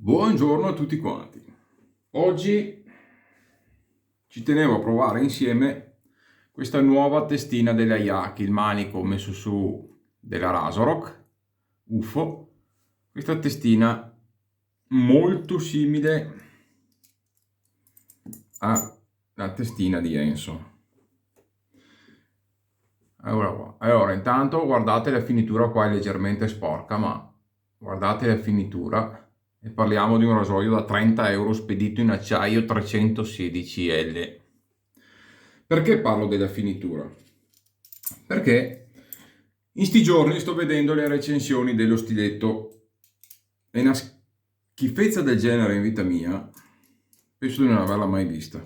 Buongiorno a tutti quanti. Oggi ci tenevo a provare insieme questa nuova testina della Yaki, il manico messo su della Razorok UFO. Questa testina molto simile alla testina di Enso. Allora, intanto guardate la finitura qua, è leggermente sporca, ma guardate la finitura. E parliamo di un rasoio da 30 euro spedito in acciaio 316L. Perché parlo della finitura? Perché in sti giorni sto vedendo le recensioni dello stiletto e una schifezza del genere in vita mia penso di non averla mai vista.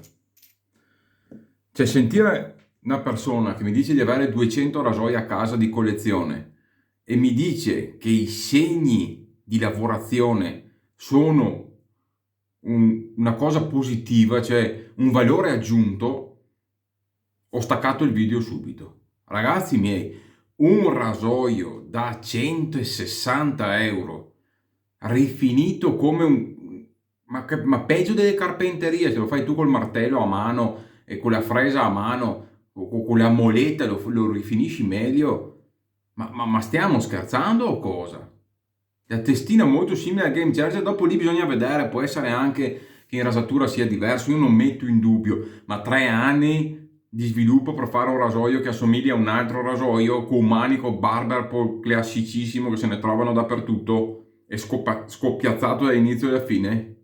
Cioè, sentire una persona che mi dice di avere 200 rasoi a casa di collezione e mi dice che i segni di lavorazione sono una cosa positiva, cioè un valore aggiunto, ho staccato il video subito. Ragazzi miei, un rasoio da 160 euro, rifinito come ma peggio delle carpenterie, se lo fai tu col martello a mano e con la fresa a mano o con la moletta lo rifinisci meglio. Ma stiamo scherzando o cosa? La testina molto simile al Game Changer, dopo lì bisogna vedere, può essere anche che in rasatura sia diverso, io non metto in dubbio, ma 3 anni di sviluppo per fare un rasoio che assomiglia a un altro rasoio con un manico barber classicissimo che se ne trovano dappertutto e scoppiazzato dall'inizio alla fine?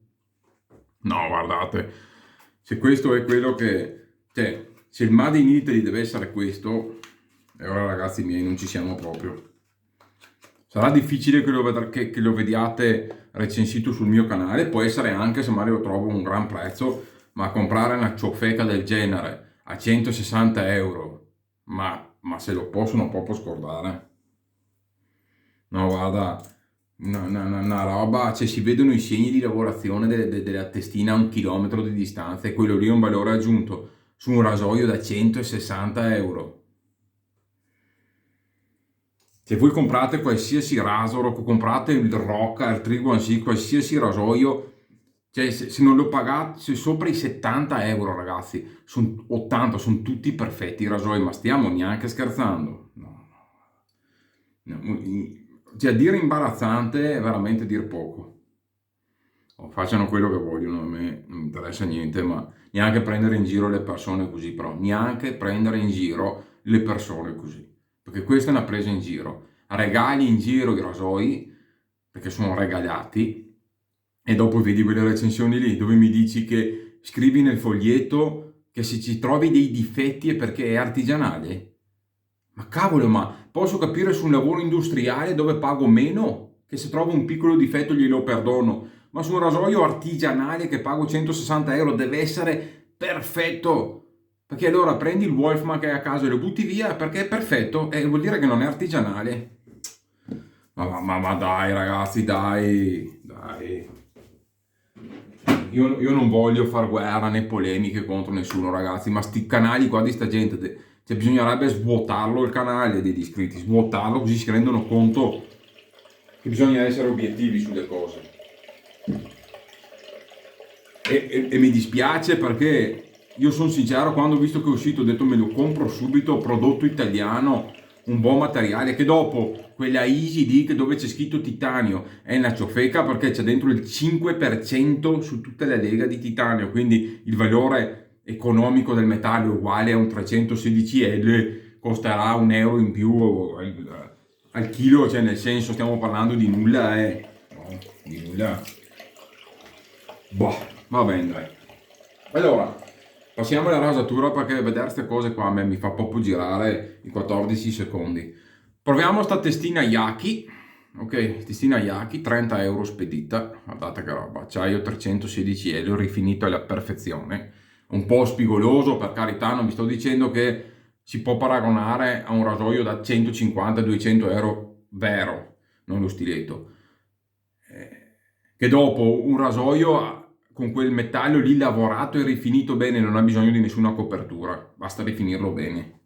No, guardate, se questo è quello cioè, se il Made in Italy deve essere questo, e allora ragazzi miei non ci siamo proprio. Sarà difficile che lo vediate recensito sul mio canale, può essere anche se magari lo trovo a un gran prezzo, ma comprare una ciofeca del genere a 160 euro, ma se lo possono proprio scordare. No, guarda, una roba, cioè si vedono i segni di lavorazione della testina a 1 chilometro di distanza e quello lì è un valore aggiunto su un rasoio da 160 euro. Se voi comprate qualsiasi Razor, comprate il Rocca, il Triguancy, qualsiasi rasoio, cioè se non lo pagate, se sopra i 70 euro ragazzi, sono 80, sono tutti perfetti i rasoi, ma stiamo neanche scherzando. No, no. Cioè dire imbarazzante è veramente dir poco. Facciano quello che vogliono, a me non mi interessa niente, ma neanche prendere in giro le persone così, però neanche prendere in giro le persone così, perché questa è una presa in giro. Regali in giro i rasoi, perché sono regalati, e dopo vedi quelle recensioni lì, dove mi dici che scrivi nel foglietto che se ci trovi dei difetti è perché è artigianale. Ma cavolo, ma posso capire su un lavoro industriale dove pago meno, che se trovo un piccolo difetto glielo perdono, ma su un rasoio artigianale che pago 160 euro deve essere perfetto. Perché allora prendi il Wolfman che hai a casa e lo butti via perché è perfetto e vuol dire che non è artigianale. Ma dai ragazzi, dai. Io non voglio far guerra né polemiche contro nessuno ragazzi, ma sti canali qua di sta gente, cioè bisognerebbe svuotarlo il canale degli iscritti, svuotarlo così si rendono conto che bisogna essere obiettivi sulle cose. E mi dispiace perché io sono sincero, quando ho visto che è uscito ho detto me lo compro subito, prodotto italiano, un buon materiale, che dopo quella Easy Dick dove c'è scritto titanio è una ciofeca perché c'è dentro il 5% su tutta la lega di titanio, quindi il valore economico del metallo è uguale a un 316L, costerà 1 euro in più al chilo, cioè nel senso stiamo parlando di nulla, no, di nulla. Boh, va bene dai. Allora, passiamo alla rasatura perché vedere queste cose qua a me mi fa proprio girare i 14 secondi. Proviamo sta testina Yaki, ok? Testina Yaki, 30 euro spedita, guardate che roba, acciaio 316 euro, rifinito alla perfezione. Un po' spigoloso, per carità, non vi sto dicendo che si può paragonare a un rasoio da 150-200 euro vero, non lo stiletto. Che dopo un rasoio con quel metallo lì lavorato e rifinito bene non ha bisogno di nessuna copertura, basta rifinirlo bene.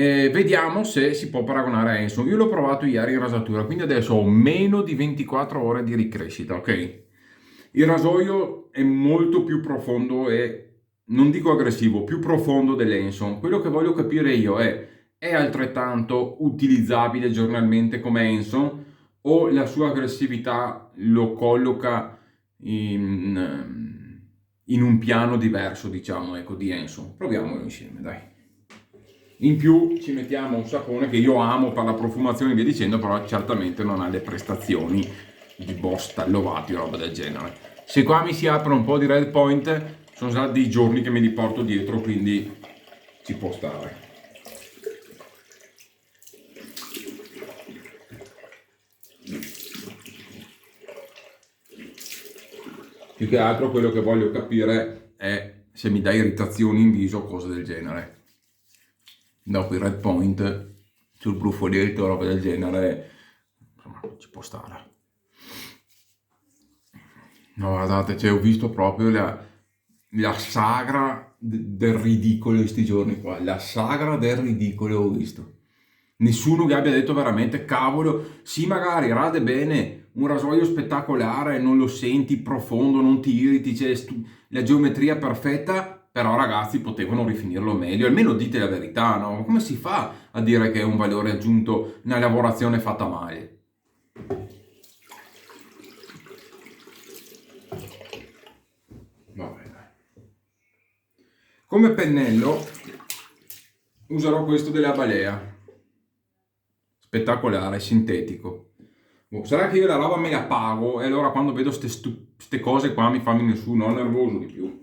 Vediamo se si può paragonare a Enson. Io l'ho provato ieri in rasatura, quindi adesso ho meno di 24 ore di ricrescita, ok? Il rasoio è molto più profondo e, non dico aggressivo, più profondo dell'Enson. Quello che voglio capire io è altrettanto utilizzabile giornalmente come Enson o la sua aggressività lo colloca in un piano diverso, diciamo, ecco, di Enson. Proviamolo insieme, dai. In più ci mettiamo un sapone che io amo per la profumazione e via dicendo, però certamente non ha le prestazioni di Boss Tallovati o roba del genere. Se qua mi si apre un po' di red point, sono già dei giorni che me li porto dietro, quindi ci può stare. Più che altro quello che voglio capire è se mi dà irritazioni in viso o cose del genere. Dopo il red point sul bruffoletto o roba del genere, insomma, ci può stare. No, guardate, cioè, ho visto proprio la sagra del ridicolo in questi giorni qua. La sagra del ridicolo ho visto. Nessuno che abbia detto veramente, cavolo, sì, magari rade bene, un rasoio spettacolare, non lo senti profondo, non ti irriti, c'è la geometria perfetta, però ragazzi potevano rifinirlo meglio, almeno dite la verità, no? Come si fa a dire che è un valore aggiunto una lavorazione fatta male? Va bene. Come pennello userò questo della Balea, spettacolare, sintetico. Boh, sarà che io la roba me la pago e allora quando vedo ste cose qua mi fa venire su, no, nervoso di più.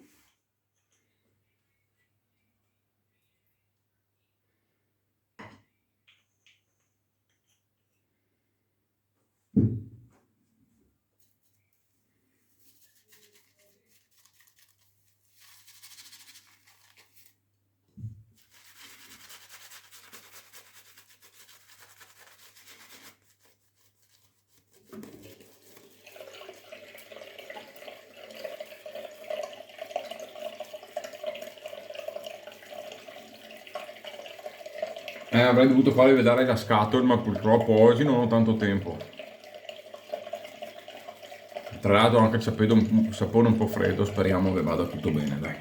Avrei dovuto farvi vedere la scatola, ma purtroppo oggi non ho tanto tempo. Tra l'altro anche il sapone un po' freddo, speriamo che vada tutto bene, dai.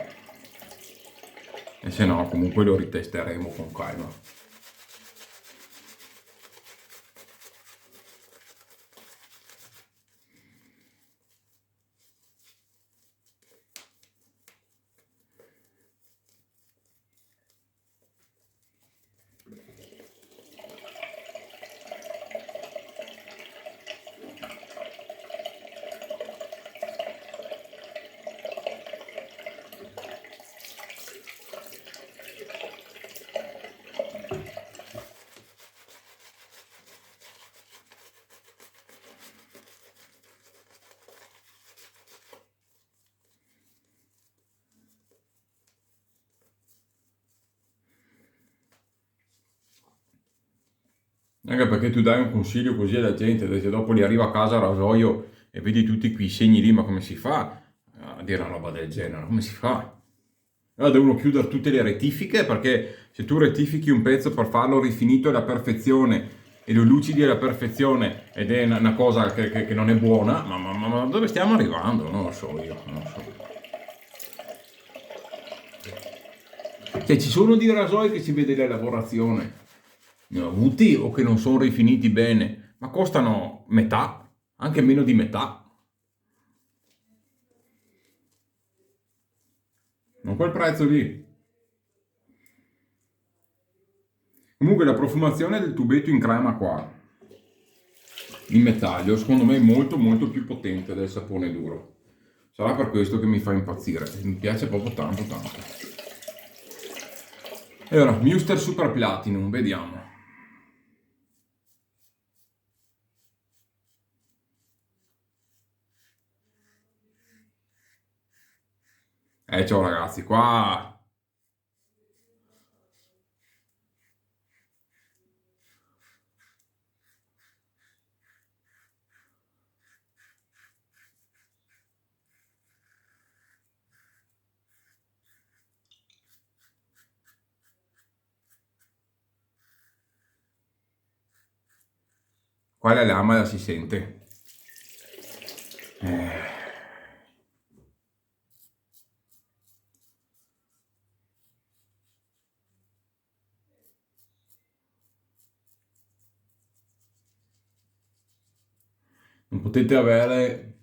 E se no, comunque lo ritesteremo con calma. Anche perché tu dai un consiglio così alla gente, se dopo gli arriva a casa il rasoio e vedi tutti quei segni lì, ma come si fa a dire una roba del genere? Come si fa? Allora devono chiudere tutte le rettifiche perché se tu rettifichi un pezzo per farlo rifinito alla perfezione e lo lucidi alla perfezione ed è una cosa che non è buona, ma dove stiamo arrivando? Non lo so io, non lo so. Cioè ci sono dei rasoi che si vede la lavorazione, ne ho avuti o che non sono rifiniti bene, ma costano metà, anche meno di metà. Non quel prezzo lì. Comunque la profumazione del tubetto in crema qua, in metallo, secondo me è molto molto più potente del sapone duro. Sarà per questo che mi fa impazzire, mi piace proprio tanto tanto. E ora, Muster Super Platinum, vediamo. Ciao ragazzi, qua qua la lama la si sente. Non potete avere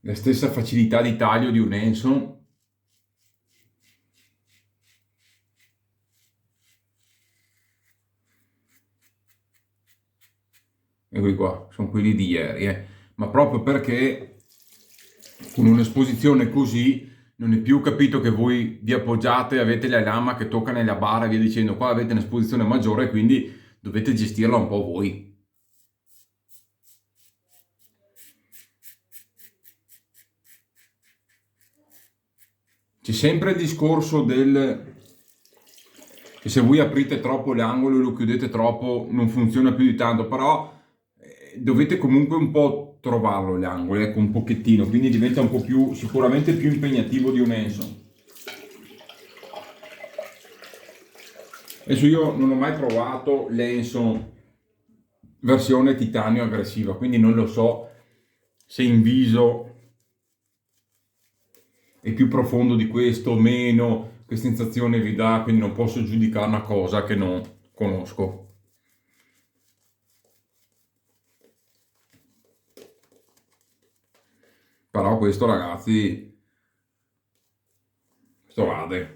la stessa facilità di taglio di un Henson. Eccoli qua, sono quelli di ieri, ma proprio perché con un'esposizione così non è più capito che voi vi appoggiate, avete la lama che tocca nella bara e via dicendo, qua avete un'esposizione maggiore, quindi dovete gestirla un po' voi. C'è sempre il discorso del che se voi aprite troppo l'angolo e lo chiudete troppo non funziona più di tanto, però dovete comunque un po' trovarlo l'angolo, ecco, un pochettino, quindi diventa un po' più, sicuramente più impegnativo di un Henson. Adesso io non ho mai provato l'Henson versione titanio aggressiva, quindi non lo so se in viso è più profondo di questo o meno, che sensazione vi dà, quindi non posso giudicare una cosa che non conosco. Però questo, ragazzi, questo vade.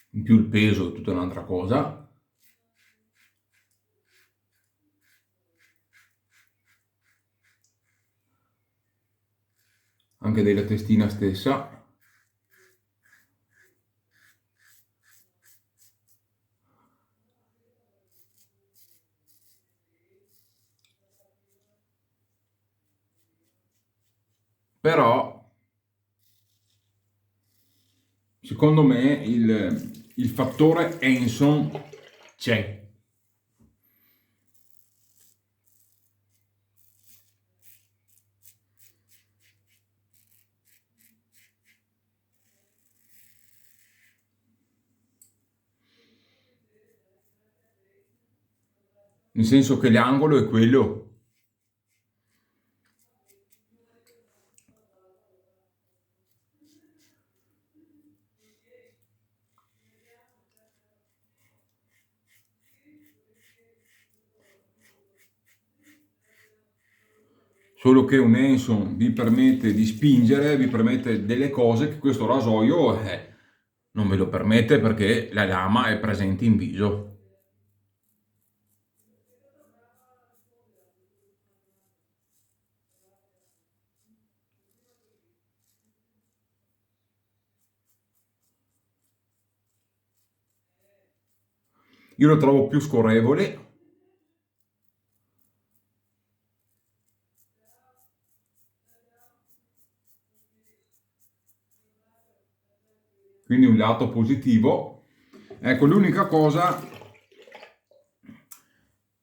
In più il peso è tutta un'altra cosa. Anche della testina stessa. Però secondo me il fattore Henson c'è. Nel senso che l'angolo è quello. Solo che un Henson vi permette di spingere, vi permette delle cose che questo rasoio non ve lo permette perché la lama è presente in viso. Io lo trovo più scorrevole. Quindi un lato positivo. Ecco, l'unica cosa,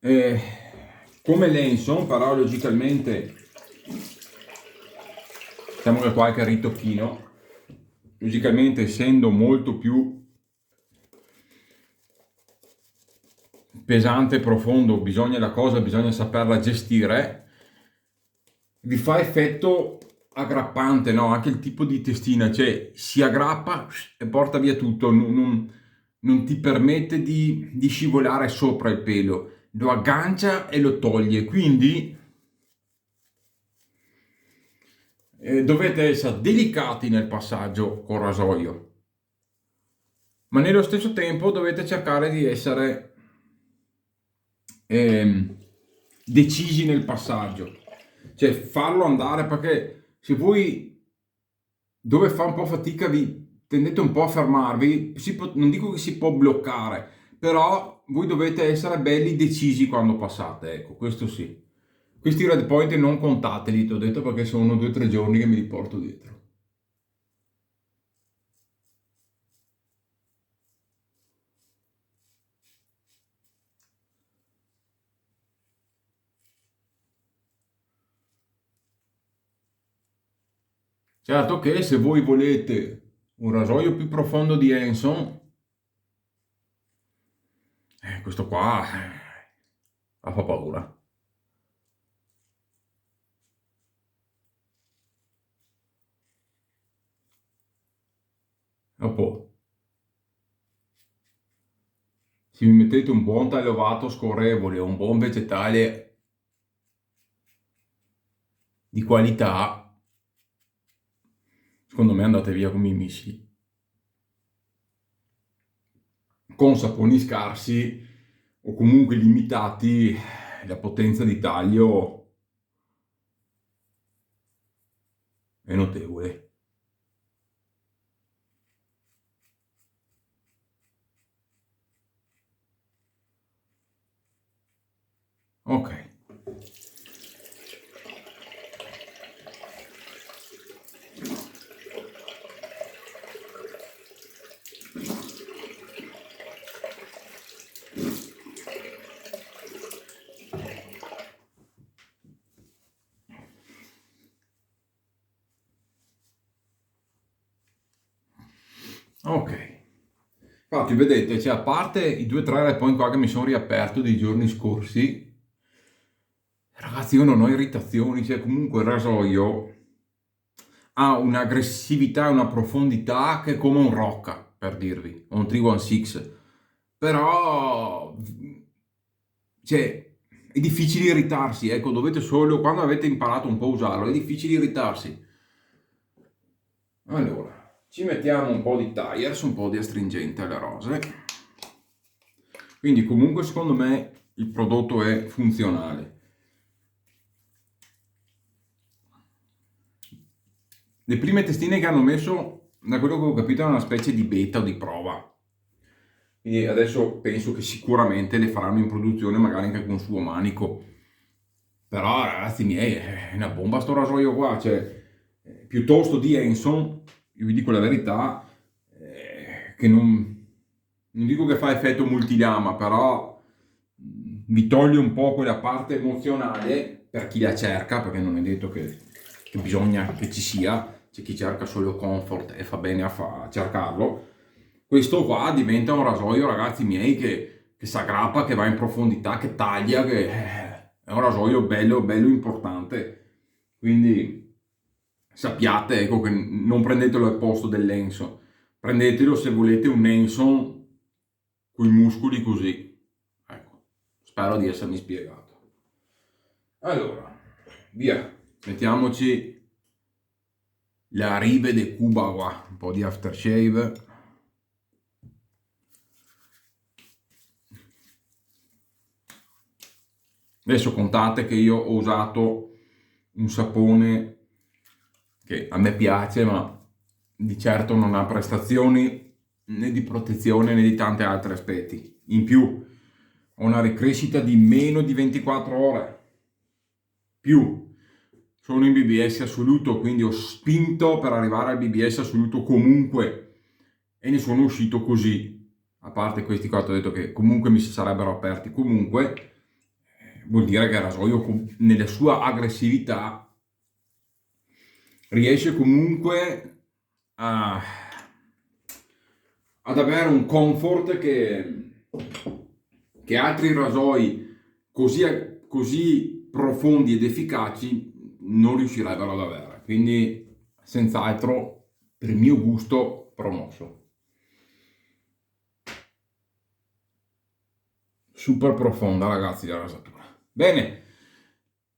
come l'Henson, però logicamente, diciamo che qualche ritocchino, logicamente essendo molto più pesante e profondo, bisogna saperla gestire, vi fa effetto aggrappante, no? Anche il tipo di testina, cioè si aggrappa e porta via tutto, non ti permette di scivolare sopra il pelo, lo aggancia e lo toglie, quindi dovete essere delicati nel passaggio col rasoio, ma nello stesso tempo dovete cercare di essere decisi nel passaggio, cioè farlo andare, perché se voi dove fa un po' fatica vi tendete un po' a fermarvi, non dico che si può bloccare, però voi dovete essere belli decisi quando passate, ecco, questo sì. Questi red point non contateli, ti ho detto, perché sono 2 o 3 giorni che me li porto dietro. Certo che se voi volete un rasoio più profondo di Henson, questo qua fa paura. Dopo, se mi mettete un buon taglio ovato scorrevole o un buon vegetale di qualità, secondo me andate via come i missili. Con saponi scarsi o comunque limitati, la potenza di taglio è notevole. Ok. Ok. Infatti, vedete, cioè, a parte i 2 o 3 point qua che mi sono riaperto dei giorni scorsi, ragazzi, io non ho irritazioni, cioè comunque il rasoio ha un'aggressività e una profondità che è come un Rocca, per dirvi, o un 316. Però, cioè, è difficile irritarsi, ecco, dovete solo, quando avete imparato un po' a usarlo, è difficile irritarsi. Allora, ci mettiamo un po' di Tyers, un po' di astringente alle rose. Quindi comunque secondo me il prodotto è funzionale. Le prime testine che hanno messo, da quello che ho capito, è una specie di beta o di prova. Quindi adesso penso che sicuramente le faranno in produzione, magari anche con suo manico. Però ragazzi miei, è una bomba sto rasoio qua, cioè, piuttosto di Henson, io vi dico la verità, che non dico che fa effetto multilama, però vi toglie un po' quella parte emozionale per chi la cerca, perché non è detto che bisogna che ci sia, c'è chi cerca solo comfort e fa bene a cercarlo. Questo qua diventa un rasoio, ragazzi miei, che si aggrappa, che va in profondità, che taglia, che è un rasoio bello, bello importante. Quindi sappiate, ecco, che non prendetelo al posto dell'Enson, prendetelo se volete un Enson con i muscoli così. Ecco, spero di essermi spiegato. Allora, via, mettiamoci la Rive de Cuba qua, un po' di aftershave. Adesso contate che io ho usato un sapone che a me piace, ma di certo non ha prestazioni né di protezione né di tanti altri aspetti. In più, ho una ricrescita di meno di 24 ore. Più, sono in BBS assoluto, quindi ho spinto per arrivare al BBS assoluto comunque e ne sono uscito così. A parte questi qua, ho detto che comunque mi si sarebbero aperti comunque, vuol dire che il rasoio nella sua aggressività riesce comunque a, ad avere un comfort che altri rasoi così profondi ed efficaci non riuscirebbero ad avere. Quindi, senz'altro, per il mio gusto, promosso. Super profonda, ragazzi, la rasatura. Bene,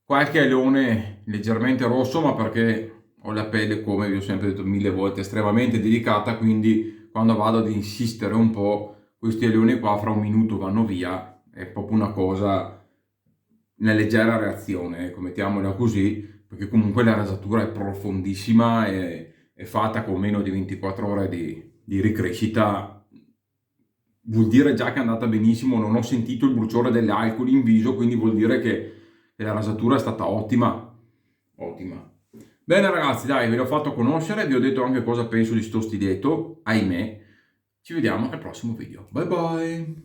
qualche alone leggermente rosso, ma perché ho la pelle, come vi ho sempre detto 1000 volte, estremamente delicata, quindi quando vado ad insistere un po', questi aloni qua fra un minuto vanno via, è proprio una cosa, una leggera reazione, ecco, mettiamola così, perché comunque la rasatura è profondissima e è fatta con meno di 24 ore di ricrescita, vuol dire già che è andata benissimo, non ho sentito il bruciore delle alcoli in viso, quindi vuol dire che la rasatura è stata ottima. Ottima. Bene ragazzi, dai, ve l'ho fatto conoscere, vi ho detto anche cosa penso di sto stiletto, ahimè. Ci vediamo al prossimo video. Bye bye!